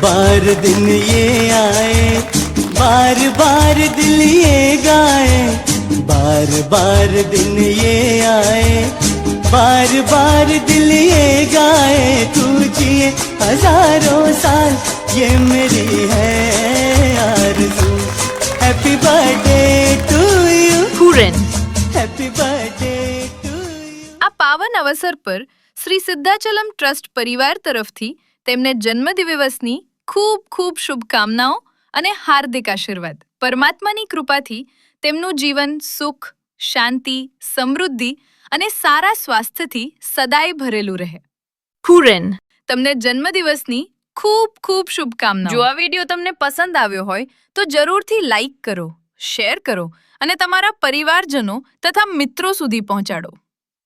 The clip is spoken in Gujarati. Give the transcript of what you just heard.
बार दिन ये आए, बार बार दिल ये गाए, बार बार दिन ये आए, बार बार दिल ये गाए, तू जिए हजारों साल ये मेरी है आरज़ू। हैप्पी बर्थडे टू यू હુરેન। Happy birthday to you. આ પાવન અવસર પર શ્રી સિદ્ધાચલમ ટ્રસ્ટ પરિવાર તરફથી તેમને જન્મદિવસની ખૂબ ખૂબ શુભકામનાઓ અને હાર્દિક આશીર્વાદ। પરમાત્માની કૃપાથી તેમનું જીવન સુખ, શાંતિ, સમૃદ્ધિ અને સારા સ્વાસ્થ્યથી સદાય ભરેલું રહે। હુરેન, તમને જન્મદિવસની ખૂબ ખૂબ શુભકામનાઓ। જો આ વિડીયો તમને પસંદ આવ્યો હોય તો જરૂરથી લાઈક કરો, શેર કરો અને તમારા પરિવારજનો તથા મિત્રો સુધી પહોંચાડો।